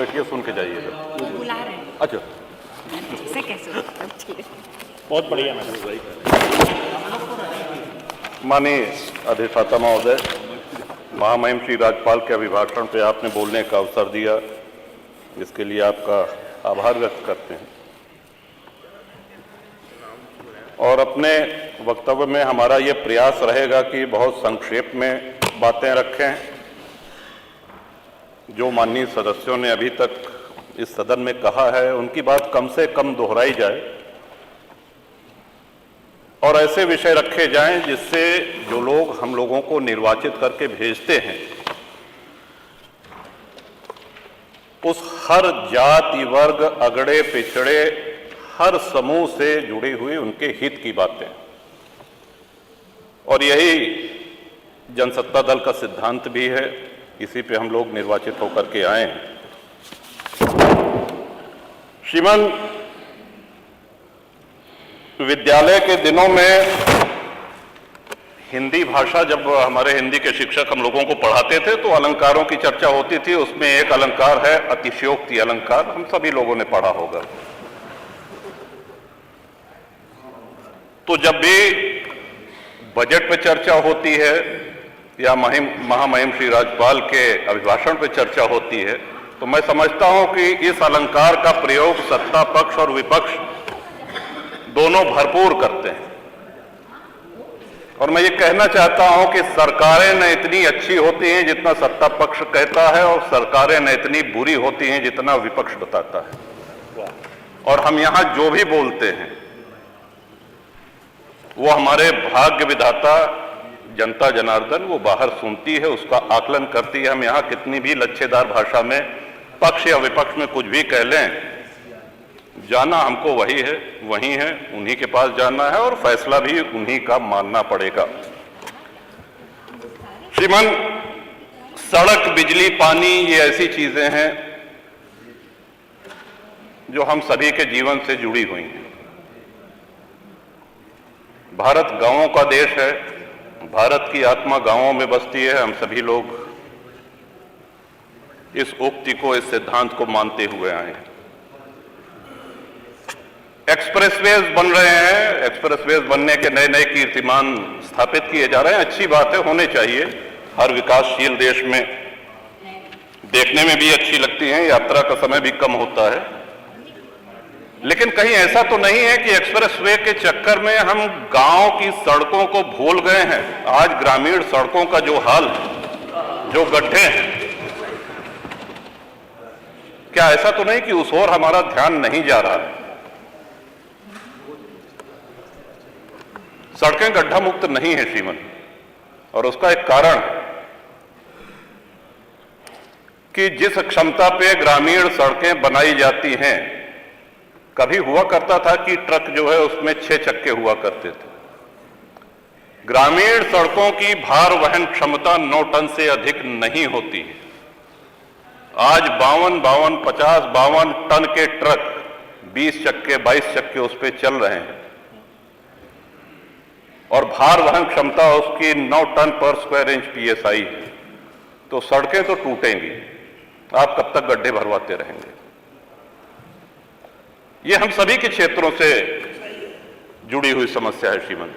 बैठिए, सुन के जाइएगा। बुला रहे हैं। अच्छा, ऐसे कैसे होता है? ठीक है। बहुत बढ़िया मैडम। माननीय अधिष्ठाता महोदय, महामहिम श्री राज्यपाल के अभिभाषण पे आपने बोलने का अवसर दिया, इसके लिए आपका आभार व्यक्त करते हैं। और अपने वक्तव्य में हमारा ये प्रयास रहेगा कि बहुत संक्षेप में बातें रखें। जो माननीय सदस्यों ने अभी तक इस सदन में कहा है, उनकी बात कम से कम दोहराई जाए और ऐसे विषय रखे जाएं जिससे जो लोग हम लोगों को निर्वाचित करके भेजते हैं, उस हर जाति, वर्ग, अगड़े पिछड़े, हर समूह से जुड़ी हुई उनके हित की बातें। और यही जनसत्ता दल का सिद्धांत भी है, इसी पे हम लोग निर्वाचित होकर के आए हैं। श्रीमान, विद्यालय के दिनों में हिंदी भाषा, जब हमारे हिंदी के शिक्षक हम लोगों को पढ़ाते थे तो अलंकारों की चर्चा होती थी। उसमें एक अलंकार है अतिशयोक्ति अलंकार, हम सभी लोगों ने पढ़ा होगा। तो जब भी बजट पे चर्चा होती है या महामहिम श्री राज्यपाल के अभिभाषण पे चर्चा होती है, तो मैं समझता हूं कि इस अलंकार का प्रयोग सत्ता पक्ष और विपक्ष दोनों भरपूर करते हैं। और मैं ये कहना चाहता हूं कि सरकारें न इतनी अच्छी होती हैं जितना सत्ता पक्ष कहता है, और सरकारें न इतनी बुरी होती हैं जितना विपक्ष बताता है। और हम यहां जो भी बोलते हैं वो हमारे भाग्य विधाता जनता जनार्दन वो बाहर सुनती है, उसका आकलन करती है। हम यहां कितनी भी लच्छेदार भाषा में पक्ष या विपक्ष में कुछ भी कह लें, जाना हमको वही है, वही है, उन्हीं के पास जाना है और फैसला भी उन्हीं का मानना पड़ेगा। श्रीमान, सड़क, बिजली, पानी ये ऐसी चीजें हैं जो हम सभी के जीवन से जुड़ी हुई हैं। भारत गांवों का देश है, भारत की आत्मा गांवों में बसती है। हम सभी लोग इस उक्ति को, इस सिद्धांत को मानते हुए आए हैं। एक्सप्रेसवेज बन रहे हैं, एक्सप्रेसवेज बनने के नए नए कीर्तिमान स्थापित किए जा रहे हैं। अच्छी बात है, होने चाहिए। हर विकासशील देश में देखने में भी अच्छी लगती हैं, यात्रा का समय भी कम होता है। लेकिन कहीं ऐसा तो नहीं है कि एक्सप्रेसवे के चक्कर में हम गांव की सड़कों को भूल गए हैं। आज ग्रामीण सड़कों का जो हाल, जो गड्ढे हैं, क्या ऐसा तो नहीं कि उस ओर हमारा ध्यान नहीं जा रहा है? सड़कें गड्ढा मुक्त नहीं है श्रीमन, और उसका एक कारण कि जिस क्षमता पे ग्रामीण सड़कें बनाई जाती हैं, कभी हुआ करता था कि ट्रक जो है उसमें 6 चक्के हुआ करते थे। ग्रामीण सड़कों की भार वहन क्षमता 9 टन से अधिक नहीं होती है। आज 52 टन के ट्रक 20 चक्के 22 चक्के उस पर चल रहे हैं, और भार वहन क्षमता उसकी 9 टन पर स्क्वायर इंच PSI है। तो सड़कें तो टूटेंगी, आप कब तक गड्ढे भरवाते रहेंगे? ये हम सभी के क्षेत्रों से जुड़ी हुई समस्या है श्रीमन।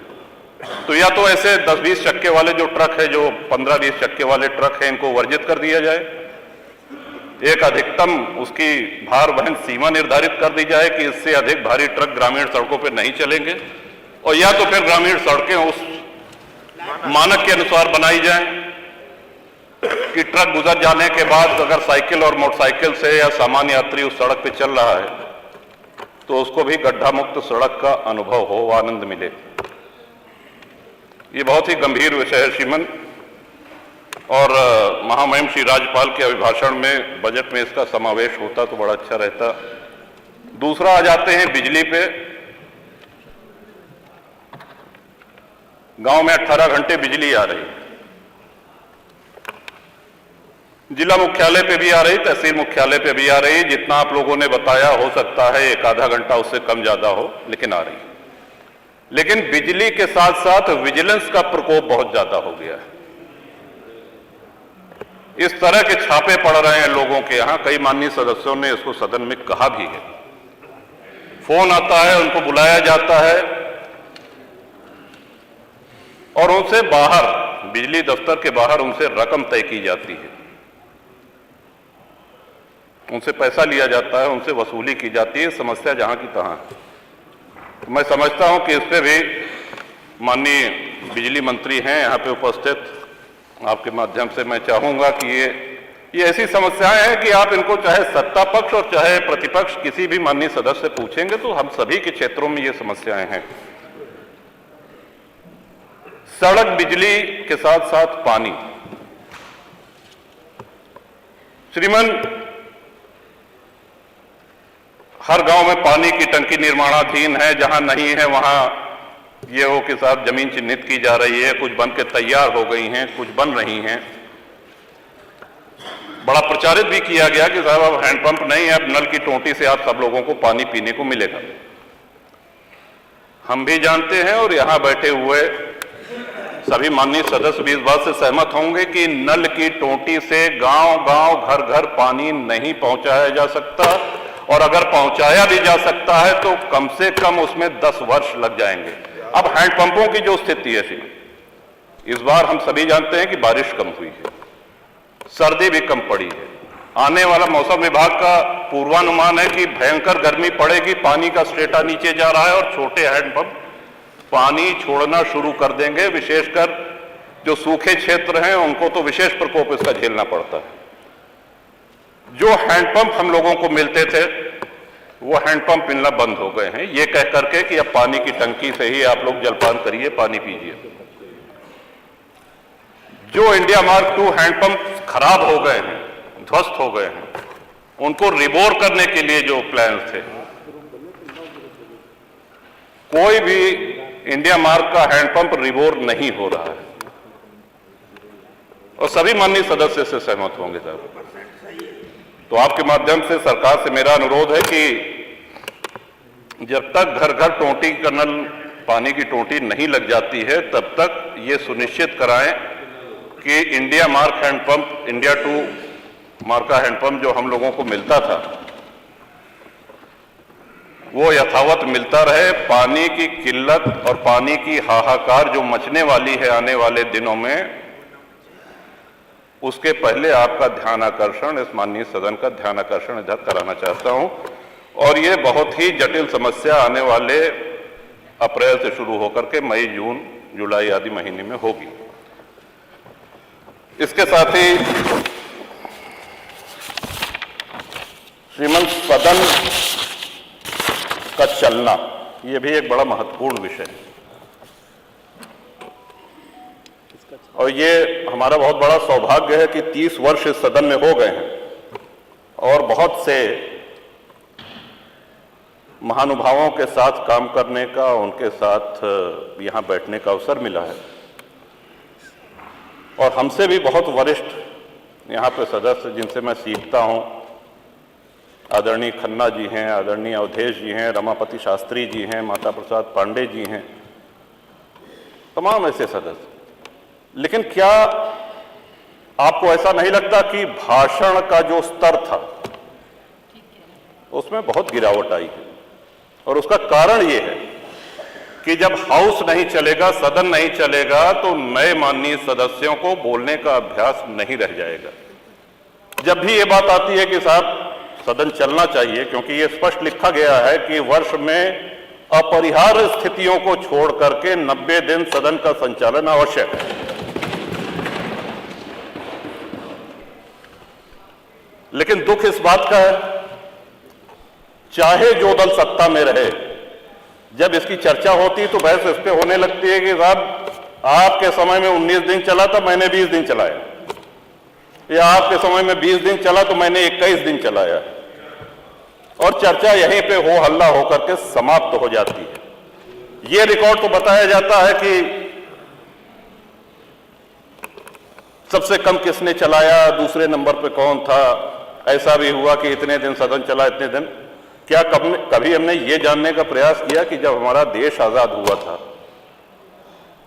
तो या तो ऐसे 10-20 चक्के वाले जो ट्रक है, जो 15-20 चक्के वाले ट्रक हैं, इनको वर्जित कर दिया जाए। एक अधिकतम उसकी भार वहन सीमा निर्धारित कर दी जाए कि इससे अधिक भारी ट्रक ग्रामीण सड़कों पर नहीं चलेंगे, और या तो फिर ग्रामीण सड़कें उस मानक के अनुसार बनाई जाएं कि ट्रक गुजर जाने के बाद अगर साइकिल और मोटरसाइकिल से या सामान्य यात्री उस सड़क पर चल रहा है तो उसको भी गड्ढा मुक्त सड़क का अनुभव हो, आनंद मिले। ये बहुत ही गंभीर विषय है श्रीमन, और महामहिम श्री राज्यपाल के अभिभाषण में, बजट में इसका समावेश होता तो बड़ा अच्छा रहता। दूसरा आ जाते हैं बिजली पे। गांव में 18 घंटे बिजली आ रही, जिला मुख्यालय पे भी आ रही, तहसील मुख्यालय पे भी आ रही। जितना आप लोगों ने बताया, हो सकता है 1-आधा घंटा उससे कम ज्यादा हो, लेकिन आ रही। लेकिन बिजली के साथ साथ विजिलेंस का प्रकोप बहुत ज्यादा हो गया है। इस तरह के छापे पड़ रहे हैं लोगों के यहां, कई माननीय सदस्यों ने इसको सदन में कहा भी है। फोन आता है, उनको बुलाया जाता है और उनसे बाहर, बिजली दफ्तर के बाहर उनसे रकम तय की जाती है, उनसे पैसा लिया जाता है, उनसे वसूली की जाती है। समस्या जहां की तहां। तो मैं समझता हूं कि इस पे भी माननीय बिजली मंत्री हैं यहां पे उपस्थित, आपके माध्यम से मैं चाहूंगा कि ये ऐसी समस्याएं हैं कि आप इनको चाहे सत्ता पक्ष और चाहे प्रतिपक्ष किसी भी माननीय सदस्य से पूछेंगे तो हम सभी के क्षेत्रों में ये समस्याएं हैं। सड़क, बिजली के साथ साथ पानी। श्रीमान, हर गांव में पानी की टंकी निर्माणाधीन है, जहां नहीं है वहां ये हो कि साहब जमीन चिन्हित की जा रही है, कुछ बन के तैयार हो गई हैं, कुछ बन रही हैं। बड़ा प्रचारित भी किया गया कि साहब अब हैंडपंप नहीं है, अब नल की टोंटी से आप सब लोगों को पानी पीने को मिलेगा। हम भी जानते हैं और यहां बैठे हुए सभी माननीय सदस्य भी इस बात से सहमत होंगे कि नल की टोंटी से गांव-गांव, घर-घर पानी नहीं पहुंचाया जा सकता, और अगर पहुंचाया भी जा सकता है तो कम से कम उसमें 10 वर्ष लग जाएंगे। अब हैंडपंपों की जो स्थिति है, इस बार हम सभी जानते हैं कि बारिश कम हुई है, सर्दी भी कम पड़ी है। आने वाला मौसम विभाग का पूर्वानुमान है कि भयंकर गर्मी पड़ेगी, पानी का स्टेटा नीचे जा रहा है और छोटे हैंडपंप पानी छोड़ना शुरू कर देंगे। विशेषकर जो सूखे क्षेत्र हैं उनको तो विशेष प्रकोप इसका झेलना पड़ता है। जो हैंडपंप हम लोगों को मिलते थे वो हैंडपंप मिलना बंद हो गए हैं, ये कह करके कि अब पानी की टंकी से ही आप लोग जलपान करिए, पानी पीजिए। जो इंडिया मार्क 2 हैंडपंप खराब हो गए हैं, ध्वस्त हो गए हैं, उनको रिबोर करने के लिए जो प्लान थे, कोई भी इंडिया मार्क का हैंडपंप रिबोर नहीं हो रहा है, और सभी माननीय सदस्य से सहमत होंगे साहब। तो आपके माध्यम से सरकार से मेरा अनुरोध है कि जब तक घर घर टोंटी का नल, पानी की टोंटी नहीं लग जाती है, तब तक ये सुनिश्चित कराएं कि India mark handpump, India 2 mark का हैंडपंप जो हम लोगों को मिलता था वो यथावत मिलता रहे। पानी की किल्लत और पानी की हाहाकार जो मचने वाली है आने वाले दिनों में, उसके पहले आपका ध्यान आकर्षण, इस माननीय सदन का ध्यान आकर्षण इधर कराना चाहता हूं। और ये बहुत ही जटिल समस्या आने वाले अप्रैल से शुरू होकर के मई, जून, जुलाई आदि महीने में होगी। इसके साथ ही श्रीमंत सदन का चलना, ये भी एक बड़ा महत्वपूर्ण विषय है, और ये हमारा बहुत बड़ा सौभाग्य है कि 30 वर्ष इस सदन में हो गए हैं और बहुत से महानुभावों के साथ काम करने का, उनके साथ यहां बैठने का अवसर मिला है। और हमसे भी बहुत वरिष्ठ यहां पे सदस्य जिनसे मैं सीखता हूं, आदरणीय खन्ना जी हैं, आदरणीय अवधेश जी हैं, रमापति शास्त्री जी हैं, माता प्रसाद पांडे जी हैं, तमाम ऐसे सदस्य। लेकिन क्या आपको ऐसा नहीं लगता कि भाषण का जो स्तर था उसमें बहुत गिरावट आई है? और उसका कारण ये है कि जब हाउस नहीं चलेगा, सदन नहीं चलेगा, तो नए माननीय सदस्यों को बोलने का अभ्यास नहीं रह जाएगा। जब भी ये बात आती है कि साहब सदन चलना चाहिए, क्योंकि ये स्पष्ट लिखा गया है कि वर्ष में अपरिहार्य स्थितियों को छोड़ करके 90 दिन सदन का संचालन आवश्यक है। लेकिन दुख इस बात का है, चाहे जो दल सत्ता में रहे, जब इसकी चर्चा होती तो बहस इस पे होने लगती है कि साहब आपके समय में 19 दिन चला था, मैंने 20 दिन चलाया, या आपके समय में 20 दिन चला तो मैंने 21 दिन चलाया, और चर्चा यहीं पे हो हल्ला होकर के समाप्त हो जाती है। ये रिकॉर्ड तो बताया जाता है कि सबसे कम किसने चलाया, दूसरे नंबर पे कौन था, ऐसा भी हुआ कि इतने दिन सदन चला, इतने दिन। क्या कभी हमने ये जानने का प्रयास किया कि जब हमारा देश आजाद हुआ था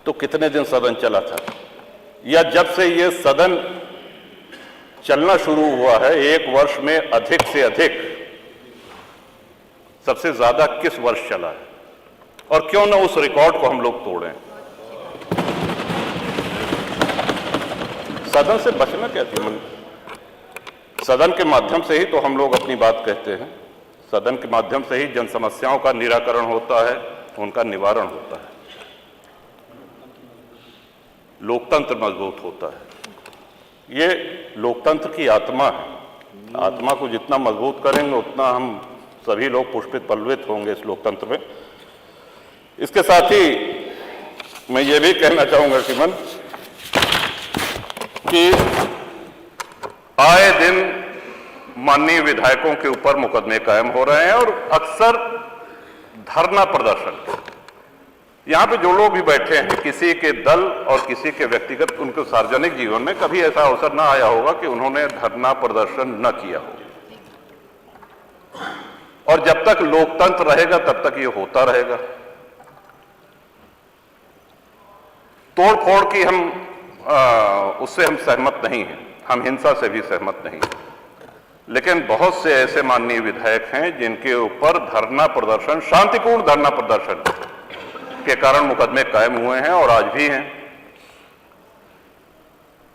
तो कितने दिन सदन चला था, या जब से ये सदन चलना शुरू हुआ है, एक वर्ष में अधिक से अधिक सबसे ज्यादा किस वर्ष चला है, और क्यों ना उस रिकॉर्ड को हम लोग तोड़ें। सदन से बचना क्या थी, सदन के माध्यम से ही तो हम लोग अपनी बात कहते हैं, सदन के माध्यम से ही जन समस्याओं का निराकरण होता है, उनका निवारण होता है, लोकतंत्र मजबूत होता है। ये लोकतंत्र की आत्मा है। आत्मा को जितना मजबूत करेंगे उतना हम सभी लोग पुष्पित पल्लवित होंगे इस लोकतंत्र में। इसके साथ ही मैं ये भी कहना चाहूंगा श्रीमान कि आए दिन माननीय विधायकों के ऊपर मुकदमे कायम हो रहे हैं और अक्सर धरना प्रदर्शन, यहां पे जो लोग भी बैठे हैं, किसी के दल और किसी के व्यक्तिगत उनके सार्वजनिक जीवन में कभी ऐसा अवसर ना आया होगा कि उन्होंने धरना प्रदर्शन न किया हो, और जब तक लोकतंत्र रहेगा तब तक ये होता रहेगा। तोड़ फोड़ की उससे हम सहमत नहीं हैं, हम हिंसा से भी सहमत नहीं हैं, लेकिन बहुत से ऐसे माननीय विधायक हैं जिनके ऊपर धरना प्रदर्शन, शांतिपूर्ण धरना प्रदर्शन के कारण मुकदमे कायम हुए हैं और आज भी हैं।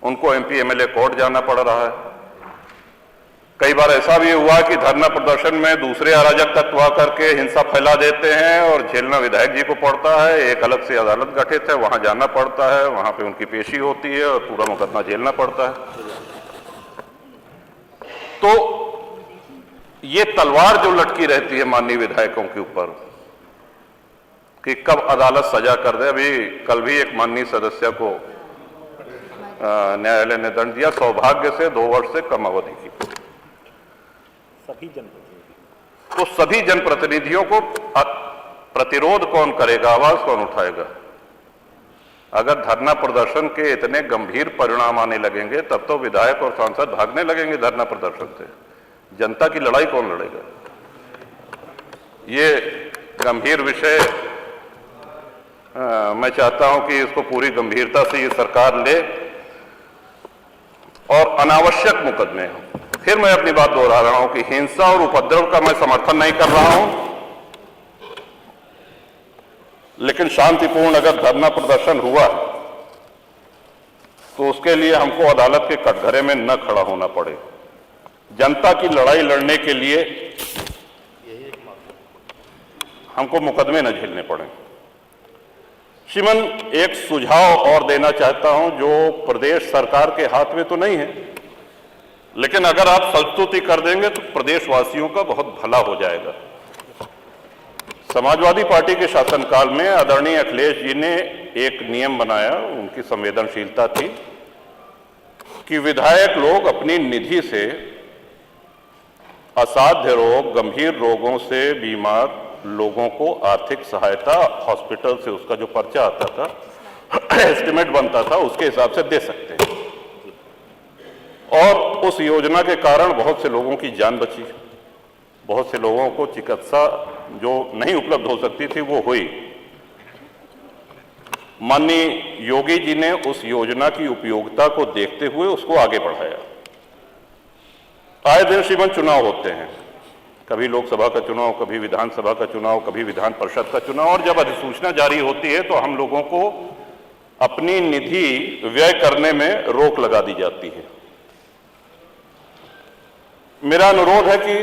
उनको एमपी एमएलए कोर्ट जाना पड़ रहा है। कई बार ऐसा भी हुआ कि धरना प्रदर्शन में दूसरे अराजक तत्व आकर के हिंसा फैला देते हैं और झेलना विधायक जी को पड़ता है। एक अलग से अदालत गठित है, वहां जाना पड़ता है, वहां पे उनकी पेशी होती है और पूरा मुकदमा झेलना पड़ता है। तो ये तलवार जो लटकी रहती है माननीय विधायकों के ऊपर कि कब अदालत सजा कर दे। अभी कल भी एक माननीय सदस्य को न्यायालय ने दंड दिया, सौभाग्य से 2 वर्ष से कम अवधि की। तो सभी जनप्रतिनिधियों को प्रतिरोध कौन करेगा, आवाज कौन उठाएगा? अगर धरना प्रदर्शन के इतने गंभीर परिणाम आने लगेंगे तब तो विधायक और सांसद भागने लगेंगे धरना प्रदर्शन से। जनता की लड़ाई कौन लड़ेगा? ये गंभीर विषय मैं चाहता हूं कि इसको पूरी गंभीरता से ये सरकार ले और अनावश्यक मुकदमे हो। फिर मैं अपनी बात दोहरा रहा हूं कि हिंसा और उपद्रव का मैं समर्थन नहीं कर रहा हूं, लेकिन शांतिपूर्ण अगर धरना प्रदर्शन हुआ तो उसके लिए हमको अदालत के कटघरे में न खड़ा होना पड़े। जनता की लड़ाई लड़ने के लिए हमको मुकदमे न झेलने पड़े। श्रीमान, एक सुझाव और देना चाहता हूं जो प्रदेश सरकार के हाथ में तो नहीं है, लेकिन अगर आप संस्तुति कर देंगे तो प्रदेशवासियों का बहुत भला हो जाएगा। समाजवादी पार्टी के शासनकाल में आदरणीय अखिलेश जी ने एक नियम बनाया, उनकी संवेदनशीलता थी कि विधायक लोग अपनी निधि से असाध्य रोग, गंभीर रोगों से बीमार लोगों को आर्थिक सहायता हॉस्पिटल से उसका जो पर्चा आता था, एस्टिमेट बनता था, उसके हिसाब से दे सकते हैं। और उस योजना के कारण बहुत से लोगों की जान बची, बहुत से लोगों को चिकित्सा जो नहीं उपलब्ध हो सकती थी वो हुई। माननीय योगी जी ने उस योजना की उपयोगिता को देखते हुए उसको आगे बढ़ाया। आए दिन श्रीमान चुनाव होते हैं, कभी लोकसभा का चुनाव, कभी विधानसभा का चुनाव, कभी विधान परिषद का चुनाव, और जब अधिसूचना जारी होती है तो हम लोगों को अपनी निधि व्यय करने में रोक लगा दी जाती है। मेरा अनुरोध है कि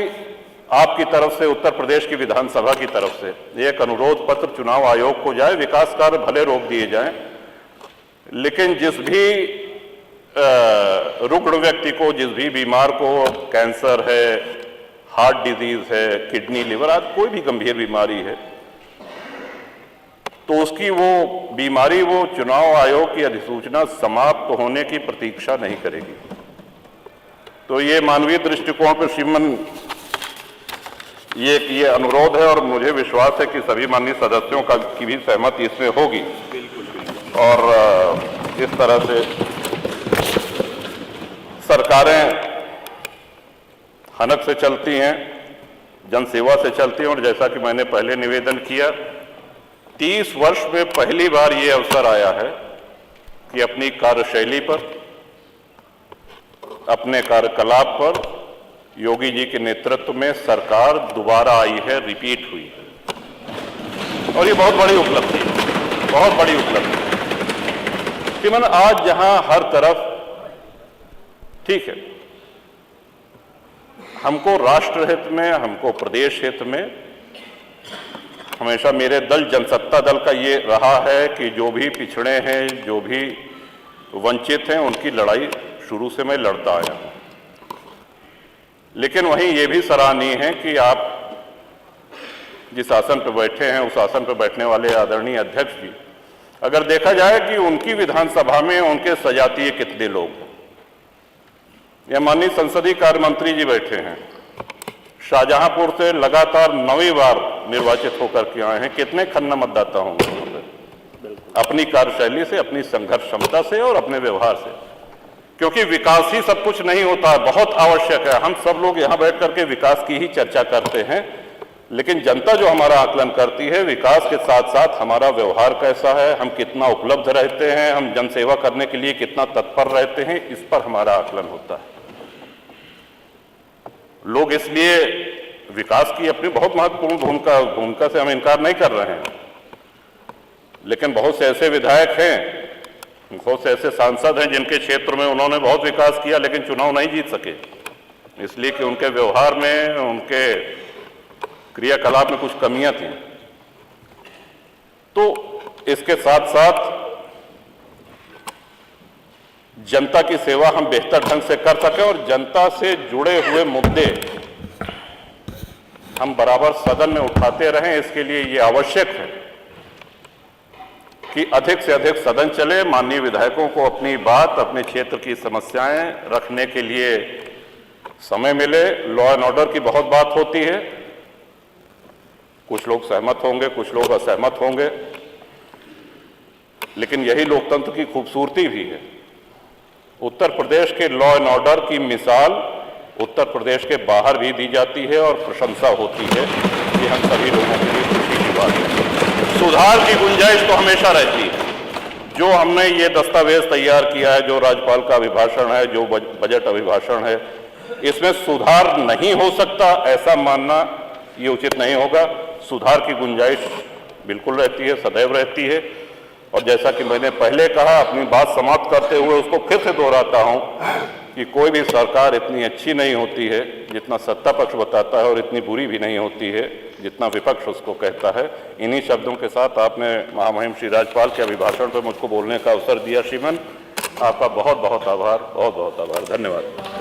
आपकी तरफ से, उत्तर प्रदेश की विधानसभा की तरफ से एक अनुरोध पत्र चुनाव आयोग को जाए। विकास कार्य भले रोक दिए जाएं, लेकिन जिस भी रुग्ण व्यक्ति को, जिस भी बीमार को कैंसर है, हार्ट डिजीज है, किडनी, लिवर आदि कोई भी गंभीर बीमारी है, तो उसकी वो बीमारी वो चुनाव आयोग की अधिसूचना समाप्त होने की प्रतीक्षा नहीं करेगी। तो ये मानवीय दृष्टिकोण पर श्रीमान ये अनुरोध है, और मुझे विश्वास है कि सभी माननीय सदस्यों की भी सहमति इसमें होगी। और इस तरह से सरकारें हनक से चलती हैं, जनसेवा से चलती हैं, और जैसा कि मैंने पहले निवेदन किया, 30 वर्ष में पहली बार ये अवसर आया है कि अपनी कार्यशैली पर, अपने कार्यकलाप पर योगी जी के नेतृत्व में सरकार दोबारा आई है, रिपीट हुई है और ये बहुत बड़ी उपलब्धि है, बहुत बड़ी उपलब्धि। श्रीमान, आज जहां हर तरफ ठीक है, हमको राष्ट्र हित में, हमको प्रदेश हित में, हमेशा मेरे दल जनसत्ता दल का ये रहा है कि जो भी पिछड़े हैं, जो भी वंचित हैं, उनकी लड़ाई शुरू से मैं लड़ता आया हूं। लेकिन वहीं ये भी सराहनीय है कि आप जिस आसन पर बैठे हैं, उस आसन पर बैठने वाले आदरणीय अध्यक्ष जी, अगर देखा जाए कि उनकी विधानसभा में उनके सजातीय कितने लोग हैं। यह माननीय संसदीय कार्य मंत्री जी बैठे हैं, शाहजहांपुर से लगातार 9वीं बार निर्वाचित होकर के आए हैं। कितने खन्ना मतदाता होंगे वहां पे, अपनी कार्यशैली से, अपनी संघर्ष क्षमता से और अपने व्यवहार से, क्योंकि विकास ही सब कुछ नहीं होता, बहुत आवश्यक है। हम सब लोग यहां बैठ करके विकास की ही चर्चा करते हैं, लेकिन जनता जो हमारा आकलन करती है, विकास के साथ साथ हमारा व्यवहार कैसा है, हम कितना उपलब्ध रहते हैं, हम जनसेवा करने के लिए कितना तत्पर रहते हैं, इस पर हमारा आकलन होता है। लोग इसलिए विकास की अपनी बहुत महत्वपूर्ण भूमिका से हम इनकार नहीं कर रहे हैं, लेकिन बहुत से ऐसे विधायक हैं, बहुत से ऐसे सांसद हैं जिनके क्षेत्र में उन्होंने बहुत विकास किया लेकिन चुनाव नहीं जीत सके, इसलिए कि उनके व्यवहार में, उनके क्रियाकलाप में कुछ कमियां थी। तो इसके साथ साथ जनता की सेवा हम बेहतर ढंग से कर सकें और जनता से जुड़े हुए मुद्दे हम बराबर सदन में उठाते रहें, इसके लिए ये आवश्यक है कि अधिक से अधिक सदन चले, माननीय विधायकों को अपनी बात, अपने क्षेत्र की समस्याएं रखने के लिए समय मिले। लॉ एंड ऑर्डर की बहुत बात होती है, कुछ लोग सहमत होंगे, कुछ लोग असहमत होंगे, लेकिन यही लोकतंत्र की खूबसूरती भी है। उत्तर प्रदेश के लॉ एंड ऑर्डर की मिसाल उत्तर प्रदेश के बाहर भी दी जाती है और प्रशंसा होती है। ये हम सभी लोगों के लिए खुशी की बात है। सुधार की गुंजाइश तो हमेशा रहती है। जो हमने ये दस्तावेज तैयार किया है, जो राज्यपाल का अभिभाषण है, जो बजट अभिभाषण है, इसमें सुधार नहीं हो सकता, ऐसा मानना ये उचित नहीं होगा। सुधार की गुंजाइश बिल्कुल रहती है, सदैव रहती है। और जैसा कि मैंने पहले कहा, अपनी बात समाप्त करते हुए उसको फिर से दोहराता हूं कि कोई भी सरकार इतनी अच्छी नहीं होती है जितना सत्ता पक्ष बताता है, और इतनी बुरी भी नहीं होती है जितना विपक्ष उसको कहता है। इन्हीं शब्दों के साथ आपने महामहिम श्री राज्यपाल के अभिभाषण पर मुझको बोलने का अवसर दिया। श्रीमान, आपका बहुत बहुत आभार, बहुत बहुत आभार, धन्यवाद।